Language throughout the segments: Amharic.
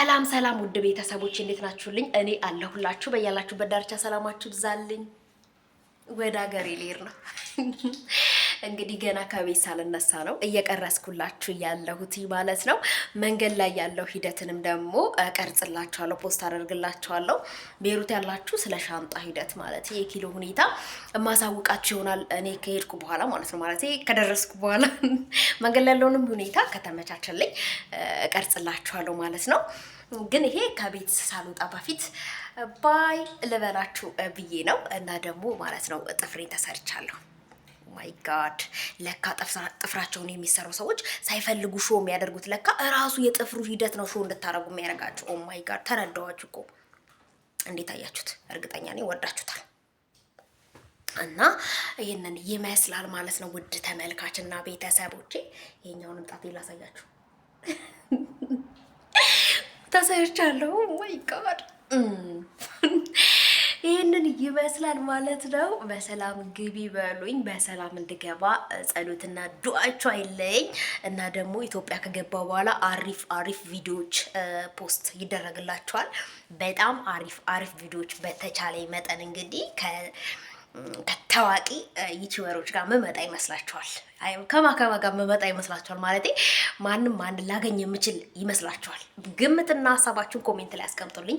ሰላም ውድ ቤተሰቦች እንዴት ናችሁልኝ? እኔ አለሁላችሁ። በያላችሁበት ዳርቻ ሰላማችሁ ይብዛልኝ። ወደ ሀገሬ ልሄድ ነው። እንግዲህ ገና ከቤት ሳልነሳ ነው እየቀረስኩላችሁ ያለሁት ማለት ነው። መንገድ ላይ ያለው ሂደትንም ደግሞ ቀርጽላችኋለሁ፣ ፖስት አደርግላችኋለሁ። ቤሩት ያላችሁ ስለ ሻንጣ ሂደት ማለት የኪሎ ሁኔታ ማሳውቃችሁ ይሆናል እኔ ከሄድኩ በኋላ ማለት ነው። ማለት ከደረስኩ በኋላ መንገድ ላይ ያለውንም ሁኔታ ከተመቻቸልኝ ቀርጽላችኋለሁ ማለት ነው። ግን ይሄ ከቤት ሳልወጣ በፊት ባይ ልበላችሁ ብዬ ነው። እና ደግሞ ማለት ነው ጥፍሬን ተሰርቻለሁ። ማይ ጋድ ለካ ጥፍራቸውን የሚሰሩ ሰዎች ሳይፈልጉ ሾው የሚያደርጉት ለካ እራሱ የጥፍሩ ሂደት ነው ሾው እንድታረጉ የሚያደርጋችሁ። ኦ ማይ ጋድ ተረዳዋችሁ እኮ። እንዴት አያችሁት? እርግጠኛ ነኝ ወዳችሁታል። እና ይሄንን ይመስላል ማለት ነው ውድ ተመልካችና ቤተሰቦቼ። ይሄኛውንም ጣቴ ላሳያችሁ ተሰርቻለሁ። ማይ ጋድ ይህንን ይመስላል ማለት ነው። በሰላም ግቢ በሉኝ፣ በሰላም እንድገባ ጸሎትና ዱዓችሁ አይለኝ። እና ደግሞ ኢትዮጵያ ከገባ በኋላ አሪፍ ቪዲዮዎች ፖስት ይደረግላችኋል። በጣም አሪፍ ቪዲዮዎች በተቻለ መጠን እንግዲህ ከታዋቂ ዩቲዩበሮች ጋር መመጣ ይመስላችኋል? ከማከማ ጋር መመጣ ይመስላችኋል? ማለቴ ማንም ላገኝ የምችል ይመስላችኋል? ግምትና ሀሳባችሁን ኮሜንት ላይ አስቀምጡልኝ።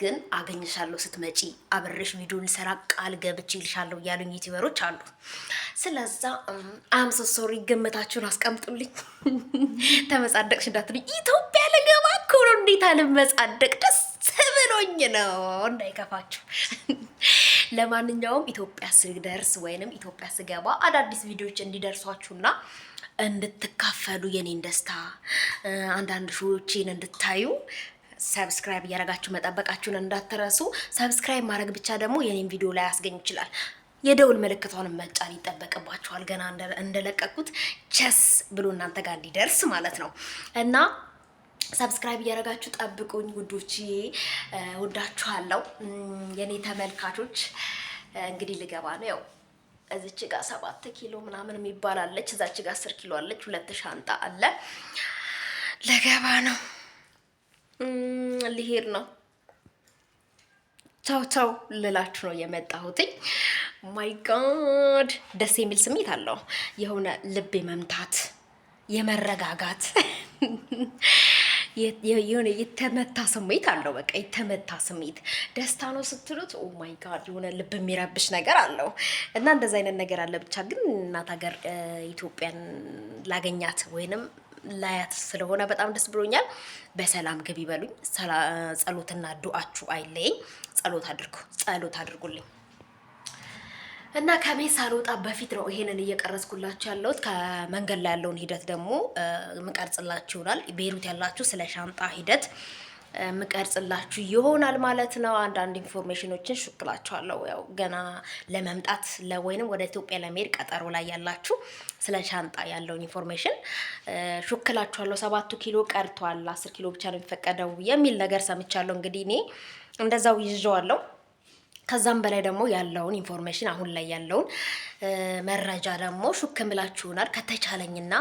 ግን አገኝሻለሁ ስትመጪ አብሬሽ ቪዲዮ ልሰራ ቃል ገብቼ ልሻለሁ ያሉኝ ዩቲዩበሮች አሉ። ስለዛ አምሶ ሶሪ ግምታችሁን አስቀምጡልኝ። ተመጻደቅሽ እንዳትሉኝ። ኢትዮጵያ ልገባ እኮ ነው። እንዴት አልመጻደቅ? ደስ ብሎኝ ነው፣ እንዳይከፋችሁ። ለማንኛውም ኢትዮጵያ ስደርስ ወይንም ኢትዮጵያ ስገባ አዳዲስ ቪዲዮዎች እንዲደርሷችሁና እንድትካፈሉ የኔን ደስታ አንዳንድ ሾዎችን እንድታዩ ሰብስክራይብ እያደረጋችሁ መጠበቃችሁን እንዳትረሱ። ሰብስክራይብ ማድረግ ብቻ ደግሞ የኔን ቪዲዮ ላይ ያስገኝ ይችላል። የደውል ምልክቷን መጫን ይጠበቅባችኋል። ገና እንደለቀኩት ቸስ ብሎ እናንተ ጋር እንዲደርስ ማለት ነው። እና ሰብስክራይብ እያደረጋችሁ ጠብቁኝ ውዶች፣ ወዳችኋለሁ የኔ ተመልካቾች። እንግዲህ ልገባ ነው። ያው እዚች ጋር 7 ኪሎ ምናምን የሚባል አለች፣ እዛች ጋር 10 ኪሎ አለች፣ 2 ሻንጣ አለ። ልገባ ነው፣ ልሄድ ነው። ቻው ልላችሁ ነው የመጣሁትኝ። ማይ ጋድ ደስ የሚል ስሜት አለው። የሆነ ልብ መምታት፣ የመረጋጋት የሆነ የተመታ ስሜት አለው። በቃ የተመታ ስሜት ደስታ ነው ስትሉት ኦ ማይ ጋድ የሆነ ልብ የሚረብሽ ነገር አለው። እና እንደዛ አይነት ነገር አለ። ብቻ ግን እናት ሀገር ኢትዮጵያን ላገኛት ወይንም ላያት ስለሆነ በጣም ደስ ብሎኛል። በሰላም ግቢ በሉኝ። ጸሎትና ዱዓችሁ አይለየኝ። ጸሎት አድርጉልኝ። እና ከቤት ሳልወጣ በፊት ነው ይሄንን እየቀረጽኩላችሁ ያለሁት። ከመንገድ ላይ ያለውን ሂደት ደግሞ ምቀርጽላችሁ ይሆናል። ቤሩት ያላችሁ ስለ ሻንጣ ሂደት ምቀርጽላችሁ ይሆናል ማለት ነው። አንዳንድ ኢንፎርሜሽኖችን ሹክላችኋለሁ። ያው ገና ለመምጣት ወይንም ወደ ኢትዮጵያ ለመሄድ ቀጠሮ ላይ ያላችሁ ስለ ሻንጣ ያለውን ኢንፎርሜሽን ሹክላችኋለሁ። 7 ኪሎ ቀርቷል፣ 10 ኪሎ ብቻ ነው የሚፈቀደው የሚል ነገር ሰምቻለሁ። እንግዲህ እኔ እንደዛው ይዤዋለሁ። ከዛም በላይ ደግሞ ያለውን ኢንፎርሜሽን አሁን ላይ ያለውን መረጃ ደግሞ ሹክ ምላችሁናል። ከተቻለኝና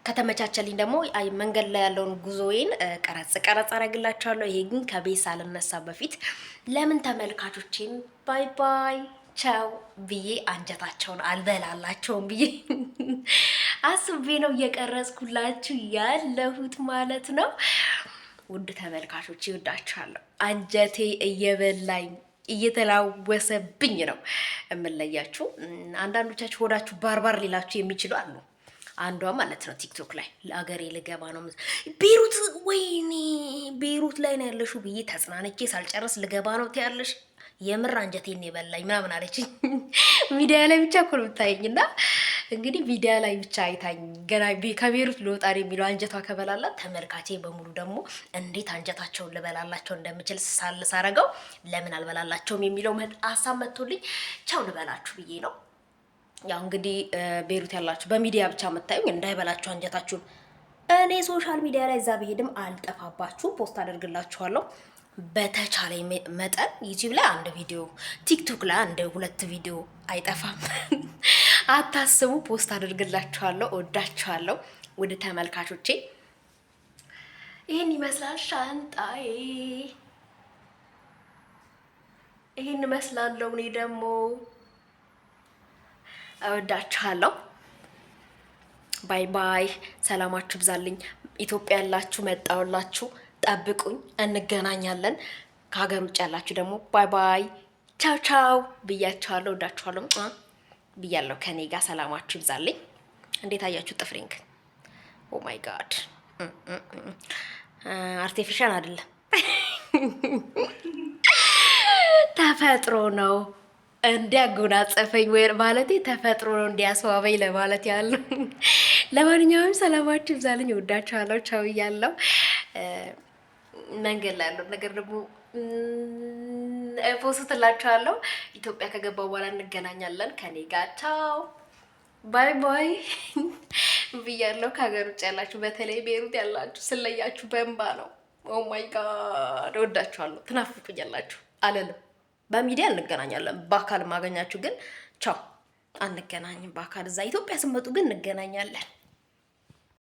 ከተመቻቸልኝ ደግሞ መንገድ ላይ ያለውን ጉዞዬን ቀረጽ አረግላችኋለሁ። ይሄ ግን ከቤት ሳልነሳ በፊት ለምን ተመልካቾቼን ባይ ቻው ብዬ አንጀታቸውን አልበላላቸውም ብዬ አስቤ ነው እየቀረጽኩላችሁ ያለሁት ማለት ነው። ውድ ተመልካቾች ይወዳችኋለሁ። አንጀቴ እየበላኝ እየተላወሰብኝ ነው እምለያችሁ። አንዳንዶቻችሁ ሆዳችሁ ባርባር ሊላችሁ የሚችሉ አሉ። አንዷ ማለት ነው ቲክቶክ ላይ ለአገሬ ልገባ ነው ቤሩት፣ ወይኔ ቤሩት ላይ ነው ያለሽው ብዬ ተጽናንቼ ሳልጨርስ ልገባ ነው ትያለሽ። የምር አንጀቴን የበላኝ ምናምን አለችኝ። ሚዲያ ላይ ብቻ እኮ ነው የምታየኝና እንግዲህ ሚዲያ ላይ ብቻ አይታኝ ገና ከቤሩት ልወጣ ነው የሚለው አንጀቷ ከበላላት፣ ተመልካቼ በሙሉ ደግሞ እንዴት አንጀታቸውን ልበላላቸው እንደምችል ሳረገው ለምን አልበላላቸውም የሚለው ሀሳብ መጥቶልኝ ቻው ልበላችሁ ብዬ ነው። ያው እንግዲህ ቤሩት ያላችሁ በሚዲያ ብቻ መታዩኝ እንዳይበላችሁ አንጀታችሁን። እኔ ሶሻል ሚዲያ ላይ እዛ ብሄድም አልጠፋባችሁ፣ ፖስት አደርግላችኋለሁ። በተቻለ መጠን ዩቲዩብ ላይ 1 ቪዲዮ፣ ቲክቶክ ላይ 1-2 ቪዲዮ አይጠፋም። አታስቡ፣ ፖስት አድርግላችኋለሁ። ወዳችኋለሁ ውድ ተመልካቾቼ። ይህን ይመስላል ሻንጣዬ። ይህን እመስላለሁ። እኔ ደግሞ እወዳችኋለሁ። ባይ ባይ። ሰላማችሁ ብዛልኝ። ኢትዮጵያ ያላችሁ መጣሁላችሁ፣ ጠብቁኝ፣ እንገናኛለን። ከሀገር ውጭ ያላችሁ ደግሞ ባይ ባይ፣ ቻው ቻው ብያችኋለሁ። እወዳችኋለሁ ብያለሁ። ከኔ ጋር ሰላማችሁ ይብዛልኝ። እንዴት አያችሁ ጥፍሬን? ኦ ማይ ጋድ አርቲፊሻል አይደለም ተፈጥሮ ነው እንዲያጎናጸፈኝ ወይ ማለቴ ተፈጥሮ ነው እንዲያስዋበኝ ለማለት ያለው። ለማንኛውም ሰላማችሁ ይብዛልኝ። እወዳችኋለሁ። ቻው እያለሁ መንገድ ላይ ያለው ነገር ደግሞ ፖስትላችኋለሁ። ኢትዮጵያ ከገባው በኋላ እንገናኛለን ከኔ ጋር ቻው ባይ ባይ ብያለሁ። ከሀገር ውጭ ያላችሁ በተለይ ቤሩት ያላችሁ ስለያችሁ በእንባ ነው። ኦ ማይ ጋድ እወዳችኋለሁ። ትናፍቁኛላችሁ አለንም። በሚዲያ እንገናኛለን። በአካል ማገኛችሁ ግን ቻው አንገናኝም። በአካል እዛ ኢትዮጵያ ስመጡ ግን እንገናኛለን።